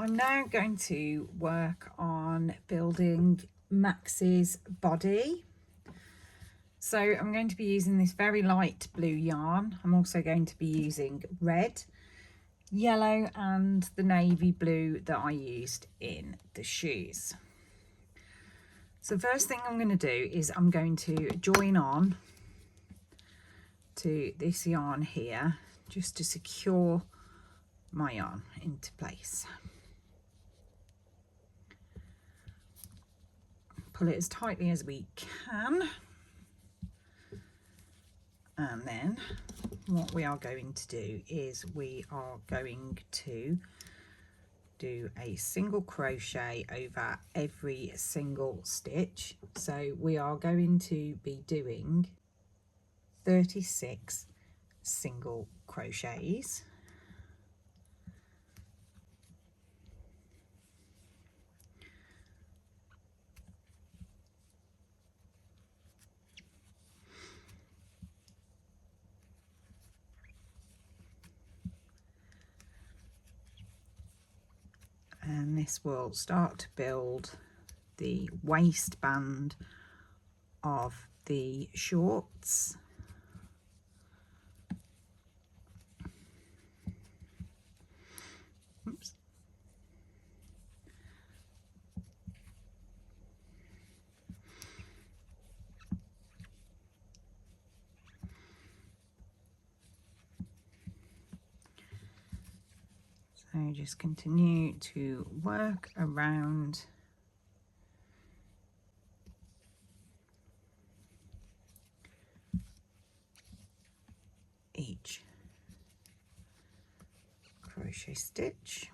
I'm now going to work on building Max's body. So I'm going to be using this very light blue yarn. I'm also going to be using red, yellow and the navy blue that I used in the shoes. So first thing I'm going to do is I'm going to join on to this yarn here just to secure my yarn into place. Pull it as tightly as we can, and then what we are going to do is we are going to do a single crochet over every single stitch. So we are going to be doing 36 single crochets. And this will start to build the waistband of the shorts. Oops. So just continue to work around each crochet stitch.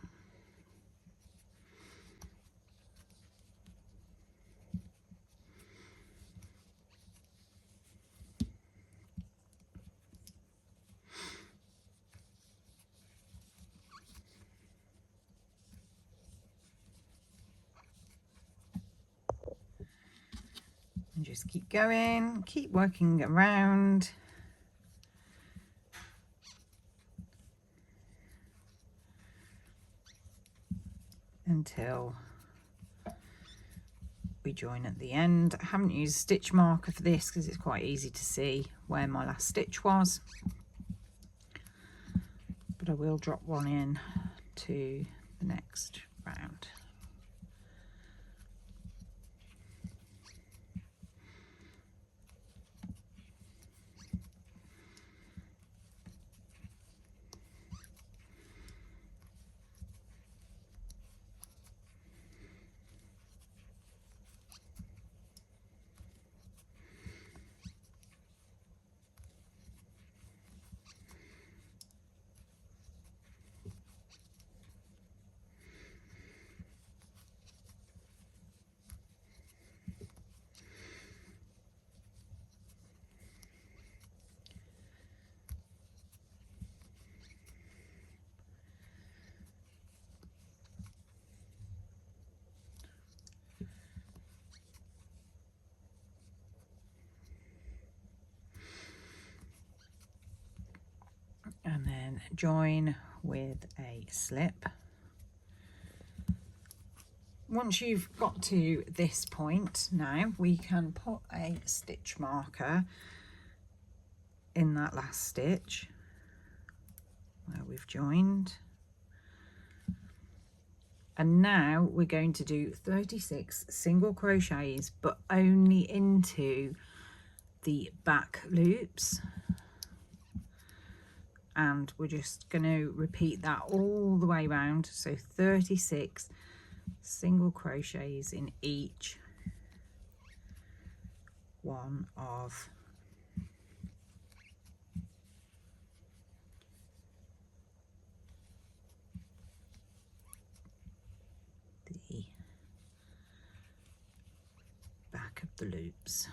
And just keep going, keep working around until we join at the end. I haven't used a stitch marker for this because it's quite easy to see where my last stitch was, but I will drop one in to the next round. And then join with a slip. Once you've got to this point now, we can put a stitch marker in that last stitch where we've joined. And now we're going to do 36 single crochets, but only into the back loops. And we're just going to repeat that all the way around. So 36 single crochets in each one of the back of the loops.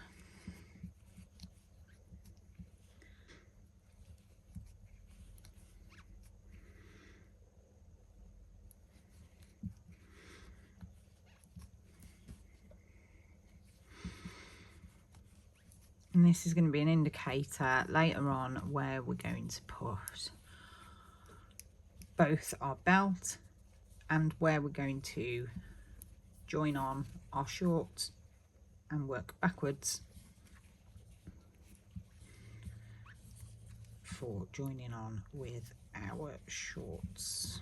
And this is going to be an indicator later on where we're going to put both our belt and where we're going to join on our shorts and work backwards for joining on with our shorts.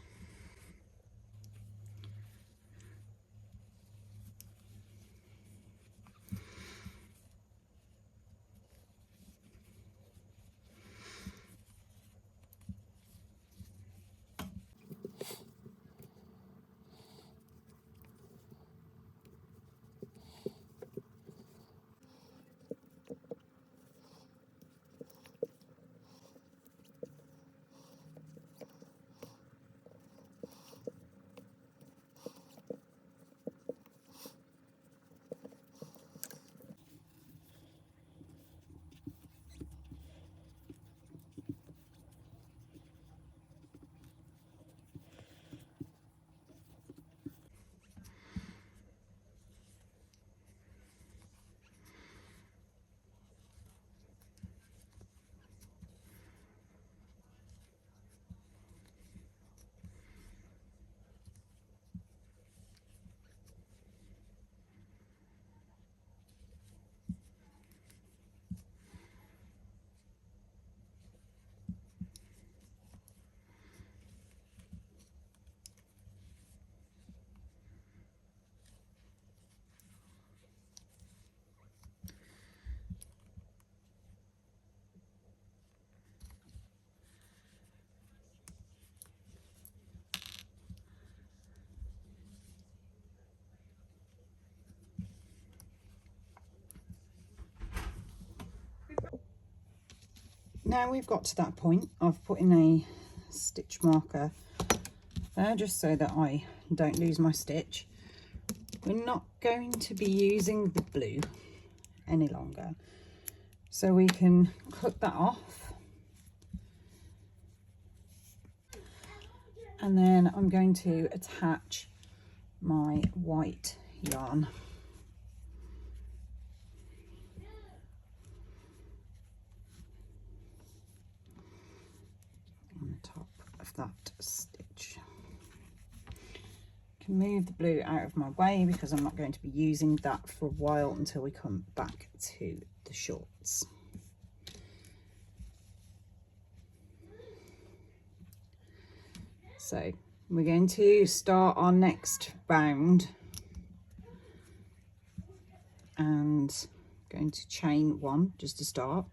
Now we've got to that point, I've put in a stitch marker there just so that I don't lose my stitch. We're not going to be using the blue any longer, so we can cut that off, and then I'm going to attach my white yarn. On the top of that stitch. I can move the blue out of my way because I'm not going to be using that for a while until we come back to the shorts. So we're going to start our next round and going to chain 1 just to start,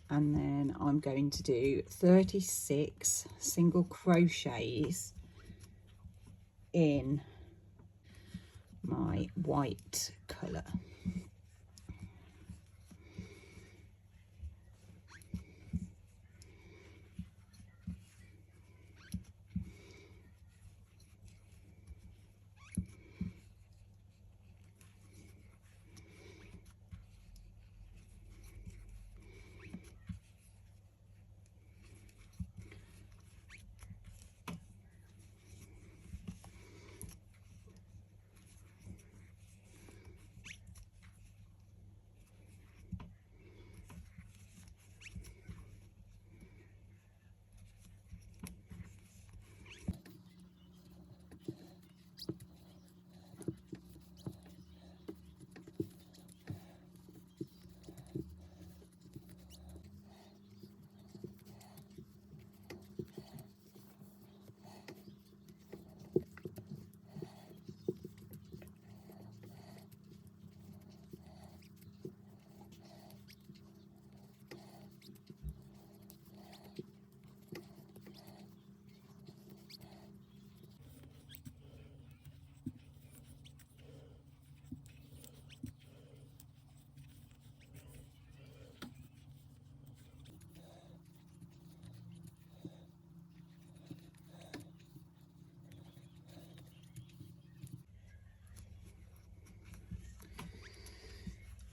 and then I'm going to do 36 single crochets in my white colour.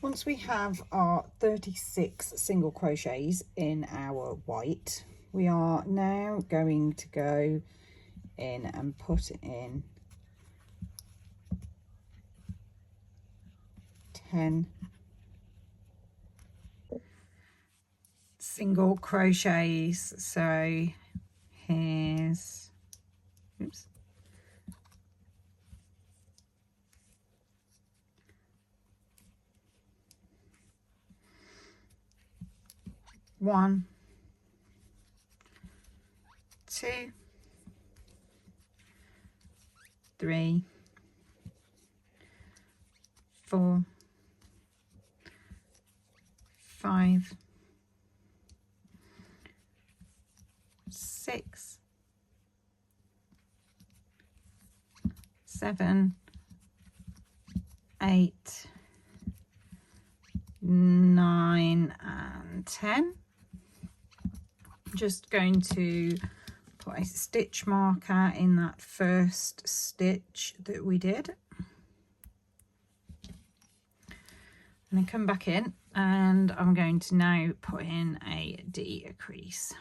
Once we have our 36 single crochets in our white, we are now going to go in and put in 10 single crochets. So here's, oops, 1, 2, 3, 4, 5, 6, 7, 8, 9 and 10. Just going to put a stitch marker in that first stitch that we did, and then come back in, and I'm going to now put in a decrease.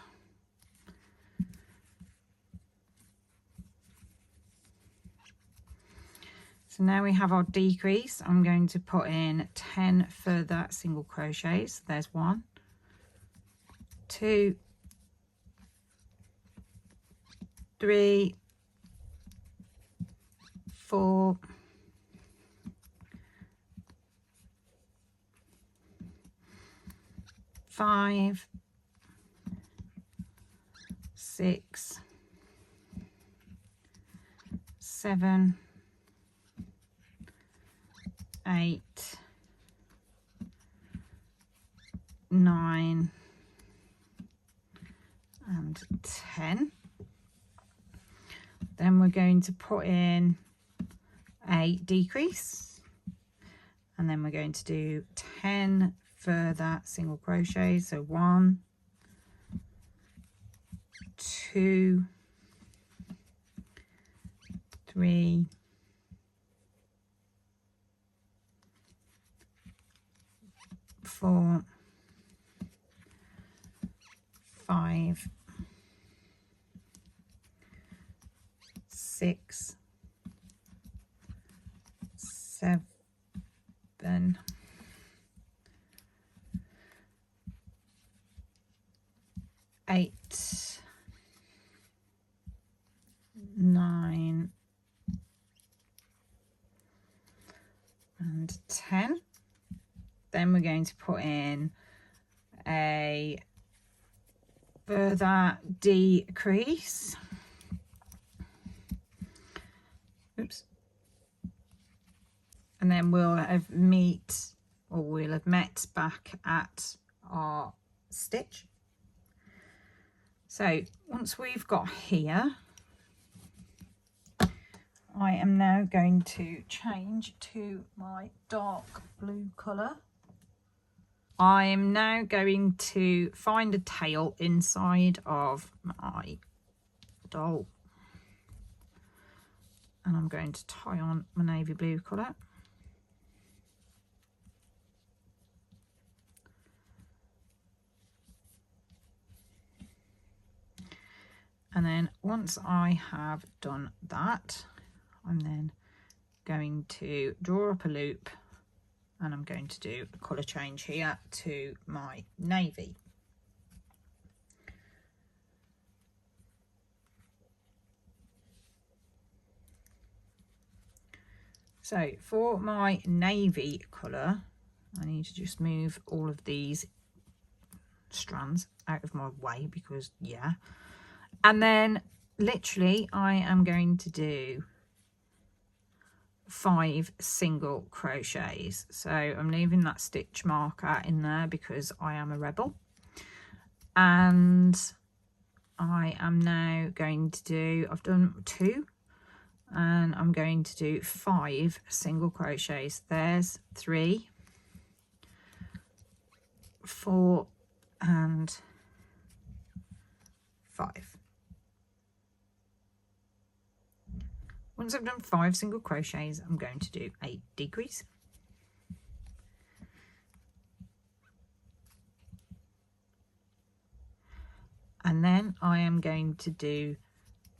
So now we have our decrease. I'm going to put in 10 further single crochets. There's 1, 2, 3, 4, 5, 6, 7, 8, 9 and 10. Then we're going to put in a decrease, and then we're going to do 10 further single crochets. So 1, 2, 3, 4, 5, 6, 7, 8, 9 and 10. Then we're going to put in a further decrease. Oops. And then we'll have met back at our stitch. So once we've got here, I am now going to change to my dark blue colour. I am now going to find a tail inside of my doll, and I'm going to tie on my navy blue colour. And then once I have done that, I'm then going to draw up a loop, and I'm going to do a colour change here to my navy. So for my navy colour, I need to just move all of these strands out of my way because, yeah. And then literally I am going to do 5 single crochets. So I'm leaving that stitch marker in there because I am a rebel. And I am now going to do, I've done 2, and I'm going to do 5 single crochets. There's 3, 4 and 5. Once I've done 5 single crochets, I'm going to do a decrease. And then I am going to do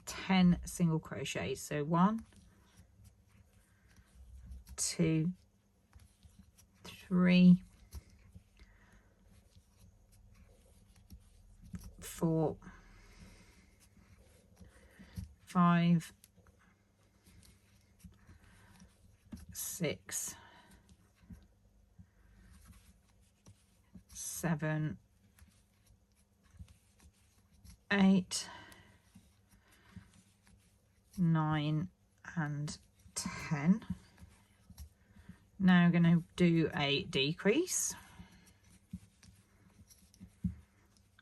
10 single crochets. So 1, 2, 3, 4, 5, 6, 7, 8, 9 and 10. Now I'm going to do a decrease,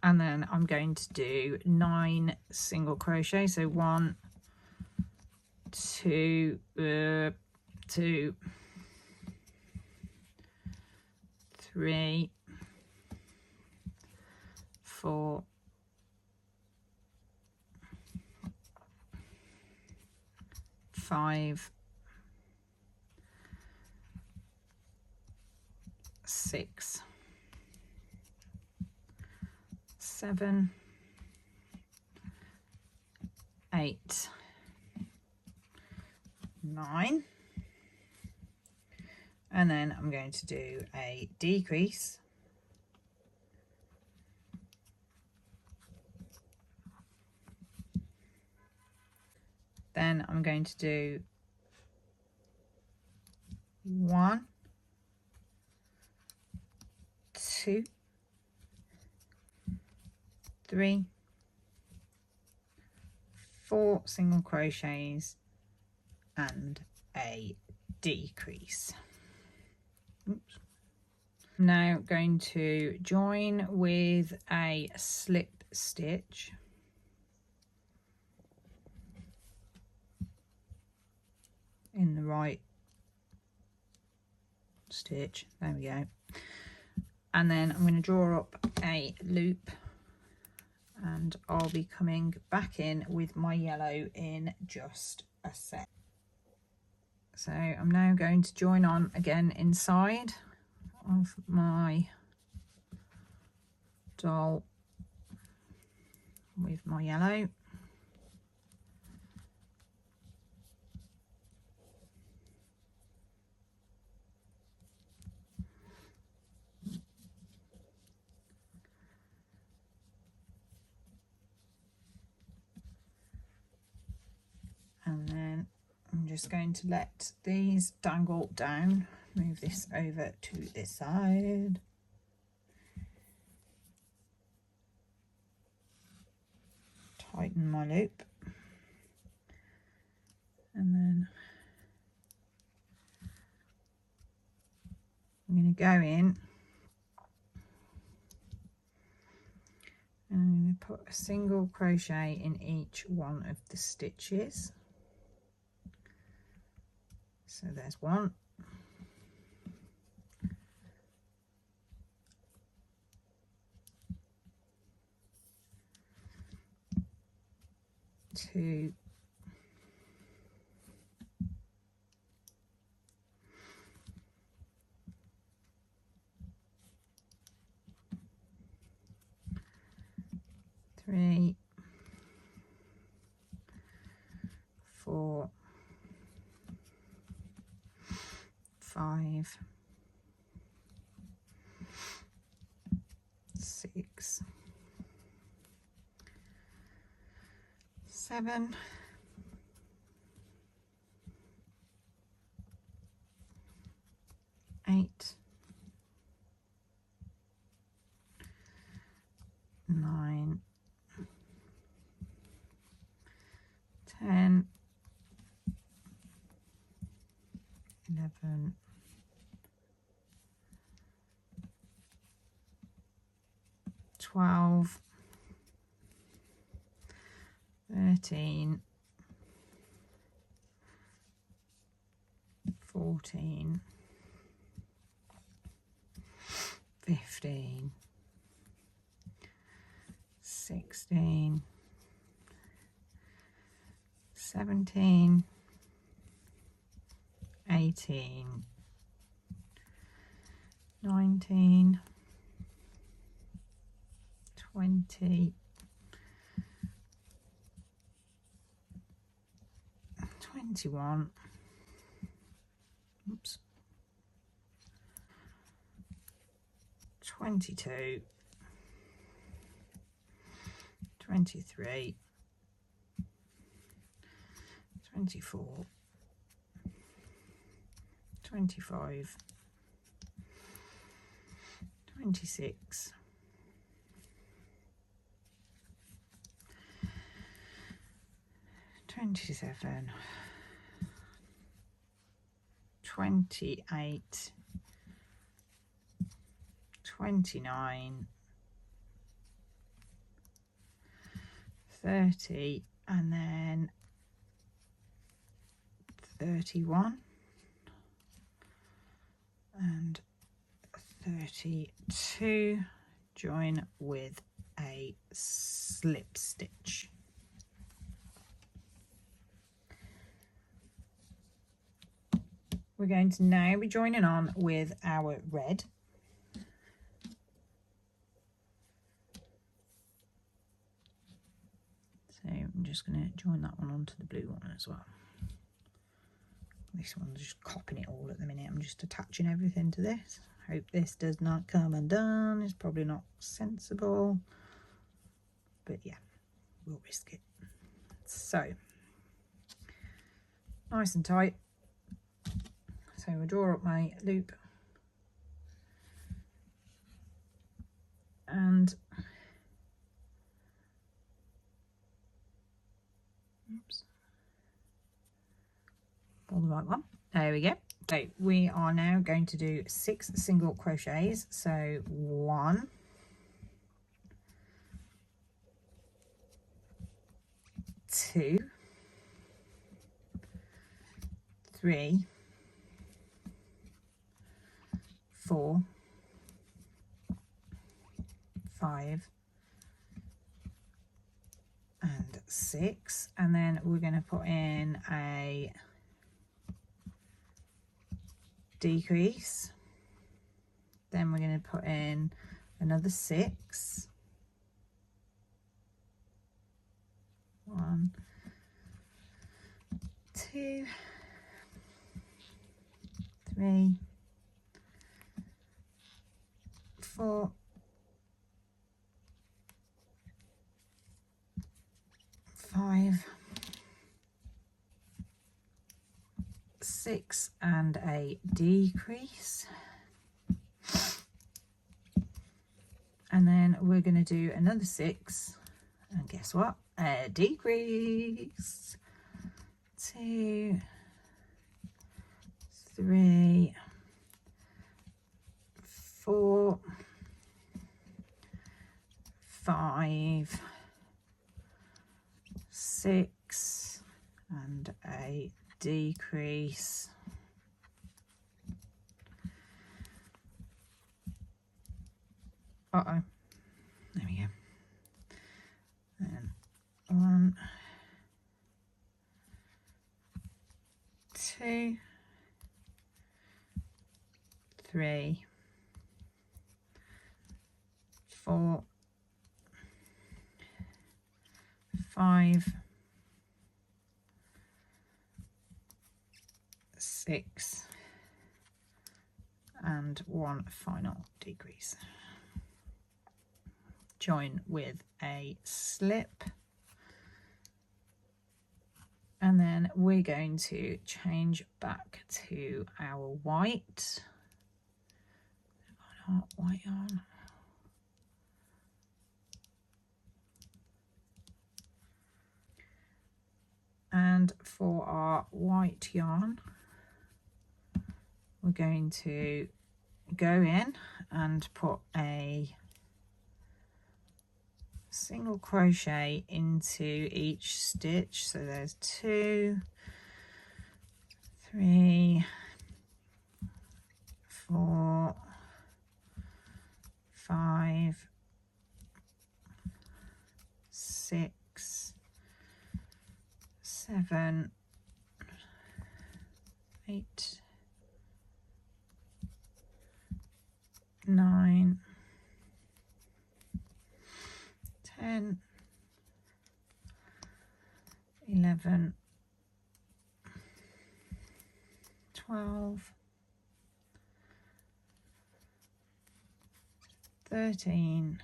and then I'm going to do 9 single crochet. So 1, 2, 2, 3, 4, 5, 6, 7, 8, 9, and then I'm going to do a decrease, then I'm going to do 1, 2, 3, 4 single crochets and a decrease. Oops. I'm now going to join with a slip stitch, in the right stitch, there we go, and then I'm going to draw up a loop, and I'll be coming back in with my yellow in just a sec. So I'm now going to join on again inside of my doll with my yellow. And then I'm just going to let these dangle down. Move this over to this side. Tighten my loop. And then I'm going to go in and I'm going to put a single crochet in each one of the stitches. So there's 1, 2, 3, 4, 5, 6, 7, 8, 9, 10, 11, 12, 13, 14, 15, 16, 17, 18, 19, 20, 21, oops, 22, 23, 24, 25, 26, 27, 28, 29, 30, and then 31 and 32. Join with a slip stitch. We're going to now be joining on with our red. So I'm just going to join that one onto the blue one as well. This one's just copying it all at the minute. I'm just attaching everything to this. Hope this does not come undone. It's probably not sensible, but yeah, we'll risk it. So nice and tight. So we'll draw up my loop and oops, pull the right one. There we go. So we are now going to do 6 single crochets. So 1, 2, 3, 4, 5 and 6, and then we're going to put in a decrease, then we're going to put in another 6, 1, 2, 3, 4, 5, 6 and a decrease, and then we're going to do another 6, and guess what, a decrease, 2, 3, 4, 5, 6 and a decrease, there we go, and 1, 2, 3, 4, 5, 6 and 1 final decrease. Join with a slip, and then we're going to change back to our white. White on. And for our white yarn, we're going to go in and put a single crochet into each stitch. So there's 2, 3, 4, 5, 6, 7, 8, 9, 10, 11, 12, 13,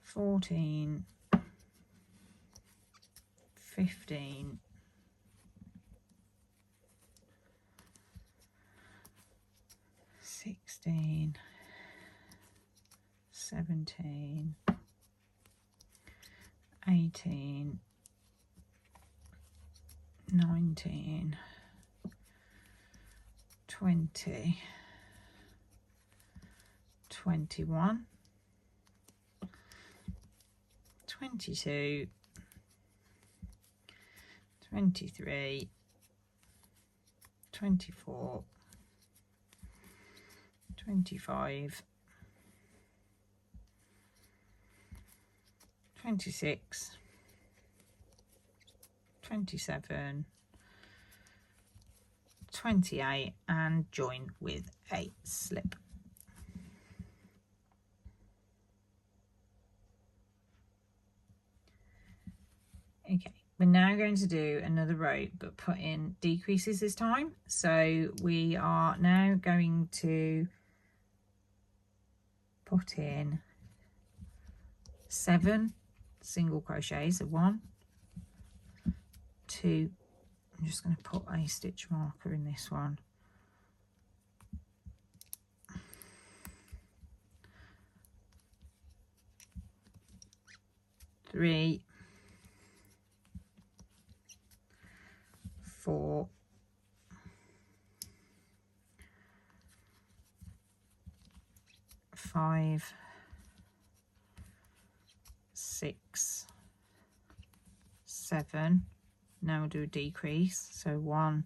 14, 15, 16, 17, 18, 19, 20, 21, 22, 23, 24, 25, 26, 27, 28, and join with a slip. Okay, we're now going to do another row but put in decreases this time. So we are now going to put in 7 single crochets. So 1, 2, I'm just going to put a stitch marker in this one, 3, 4, 5, 6, 7. Now we'll do a decrease. So 1,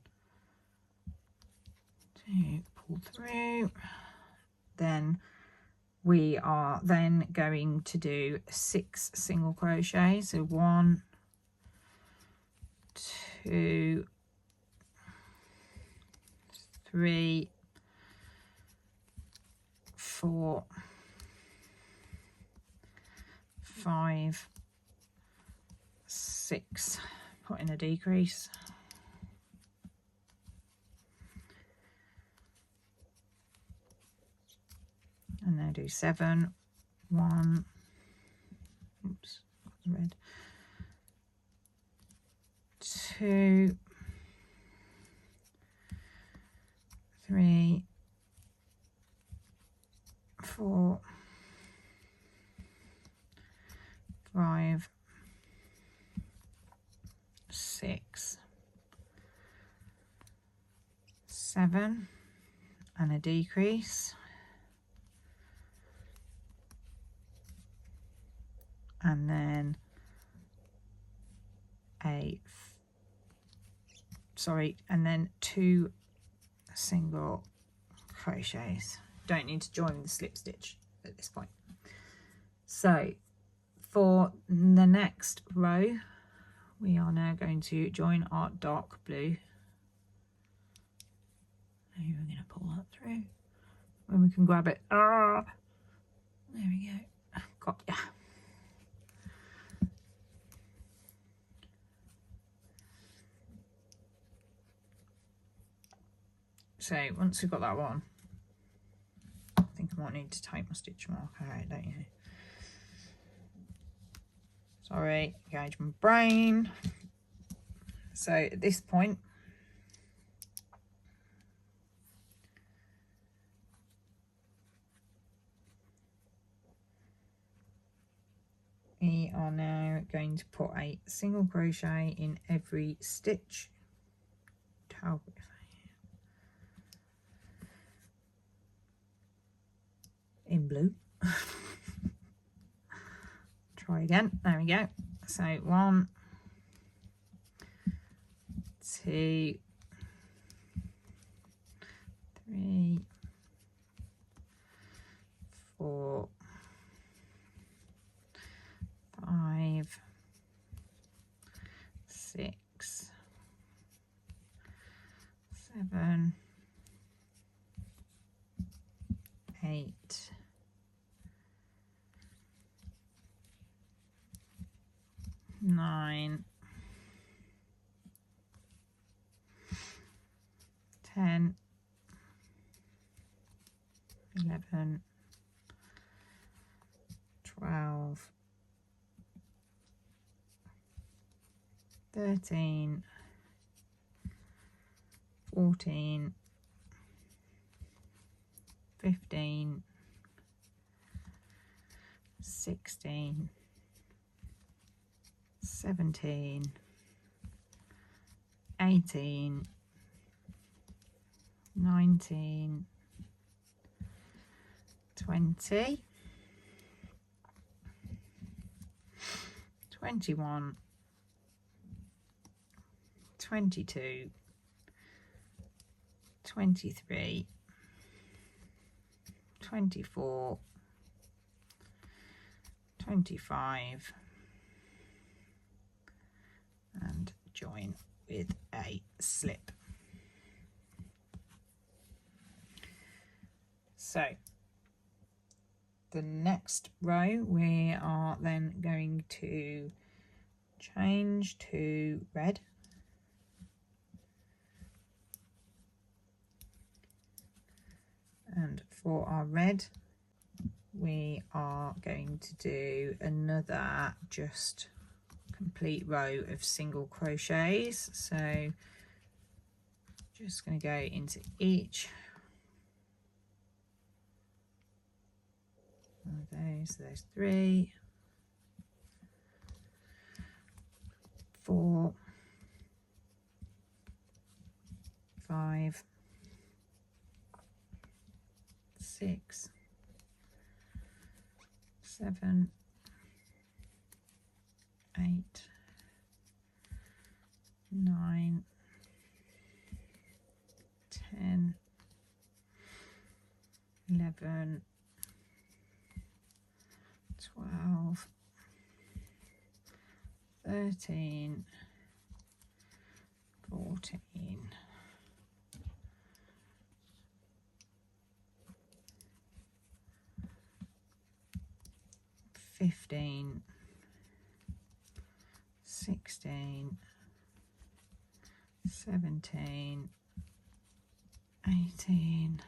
2, pull through. Then we are then going to do 6 single crochets. So 1, 2, 3, 4, 5, 6. Put in a decrease. And now do 7, 1, oops, red, 2, 3, 4, 5, 6, 7, and a decrease. And then and then 2 single crochets. Don't need to join the slip stitch at this point. So for the next row, we are now going to join our dark blue. Now we're going to pull that through when we can grab it. There we go. Got ya. So once we've got that one, I think I might need to take my stitch marker out, don't you? Sorry, engage my brain. So at this point, we are now going to put a single crochet in every stitch. In blue. Try again. There we go. So 1, 2, 3, 4, 5, 6, 7, 8, 9, 10, 11, 12, 13, 14, 15, 16, 17, 18, 19, 20, 21, 22, 23, 24, 25, and join with a slip. So the next row we are then going to change to red, and for our red we are going to do another just complete row of single crochets. So just going to go into each one of those. So there's 3, 4, 5, 6, 7, 8, 9, 10, 11, 12, 13, 14, 15, 16, 17, 18,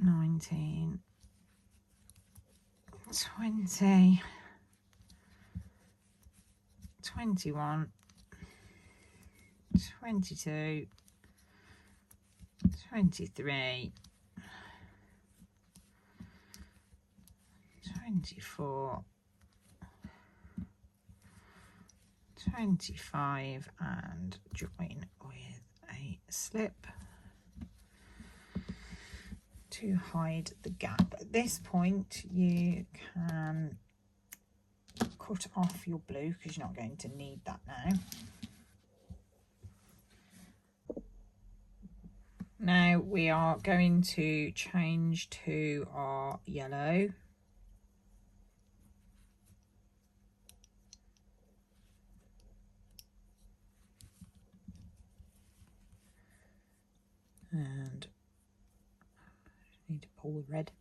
19, 20, 21, 22, 23, 24, 25, and join with a slip to hide the gap. At this point you can cut off your blue because you're not going to need that now. Now we are going to change to our yellow. And need to pull the red.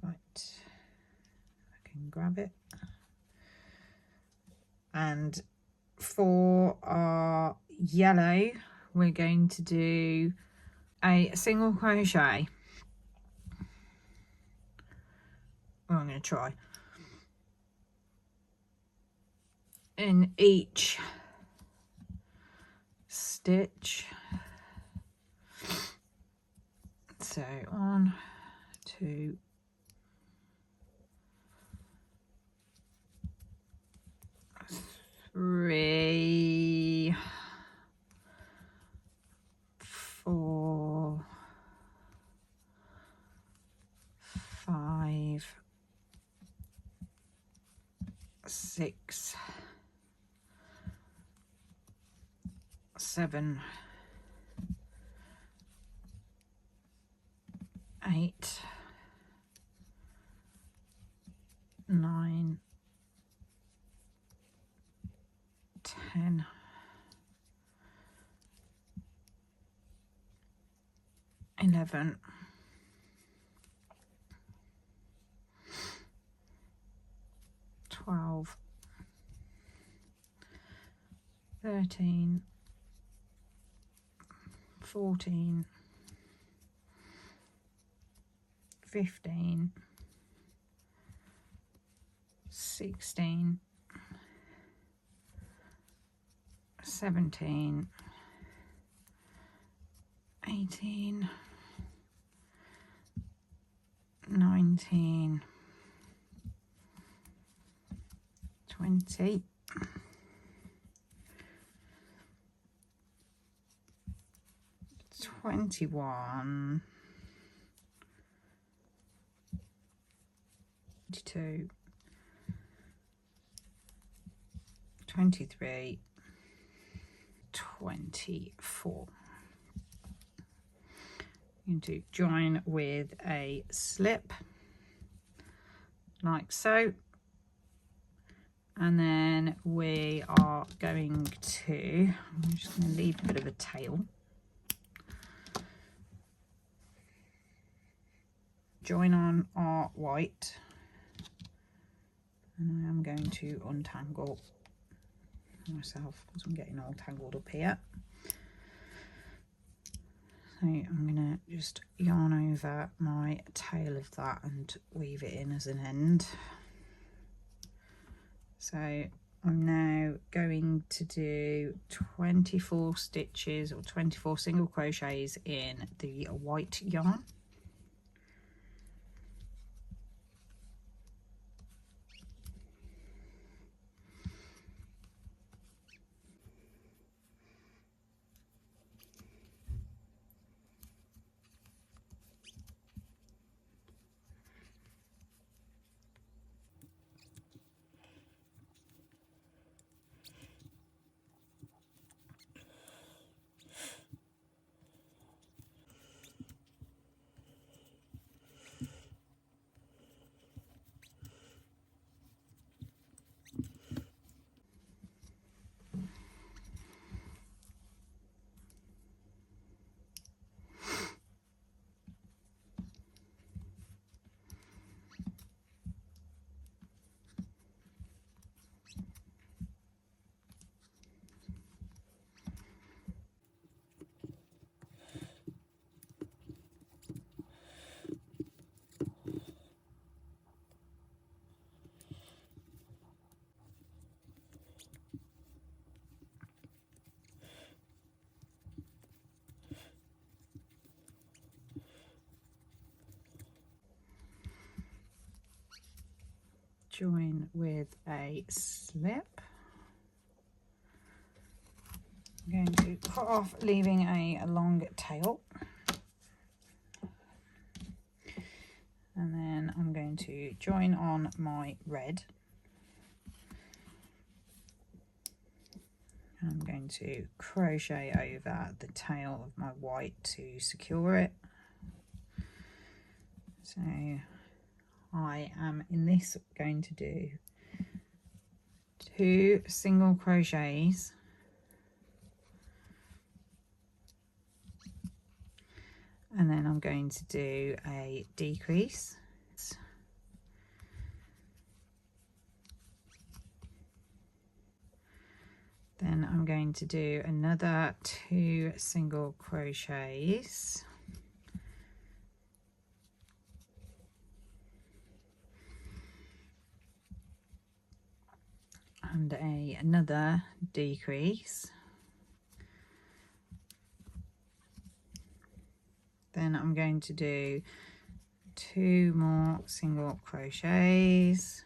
Right, I can grab it. And for our yellow, we're going to do a single crochet. Well, I'm going to try. In each stitch. So 1, 2, 3, 4, 5, 6, 7, 8, 9, 10, 11, 12, 13, 14, 15, 16, 17, 18, 19, 20, 21, 22, 23, 24. I'm going to join with a slip like so, and then we are going to, I'm just going to leave a bit of a tail, join on our white, and I am going to untangle myself because I'm getting all tangled up here. So I'm going to just yarn over my tail of that and weave it in as an end. So I'm now going to do 24 stitches or 24 single crochets in the white yarn. Join with a slip. I'm going to cut off, leaving a long tail, and then I'm going to join on my red. I'm going to crochet over the tail of my white to secure it. So I am in this going to do 2 single crochets and then I'm going to do a decrease, then I'm going to do another 2 single crochets, and another decrease. Then I'm going to do 2 more single crochets,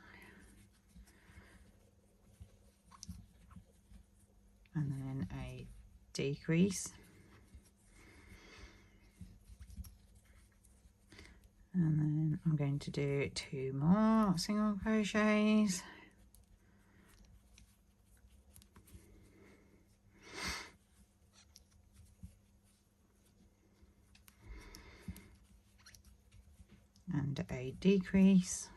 and then a decrease, and then I'm going to do 2 more single crochets, and a decrease,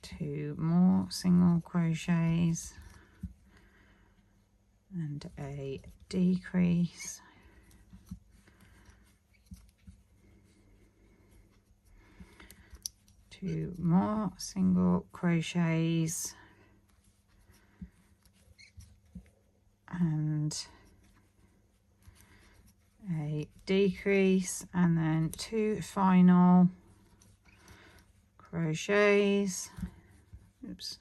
2 more single crochets, and a decrease, 2 more single crochets, and a decrease, and then 2 final crochets. Oops.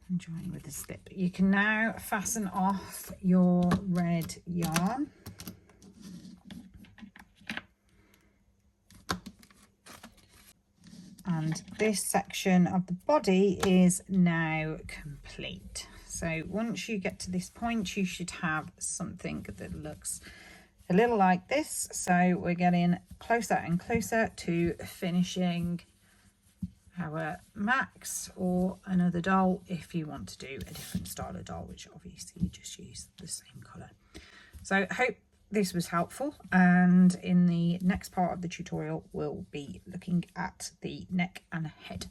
And join with a slip. You can now fasten off your red yarn. And this section of the body is now complete. So once you get to this point, you should have something that looks a little like this. So we're getting closer and closer to finishing our Max, or another doll if you want to do a different style of doll, which obviously you just use the same colour. So I hope this was helpful, and in the next part of the tutorial we'll be looking at the neck and head.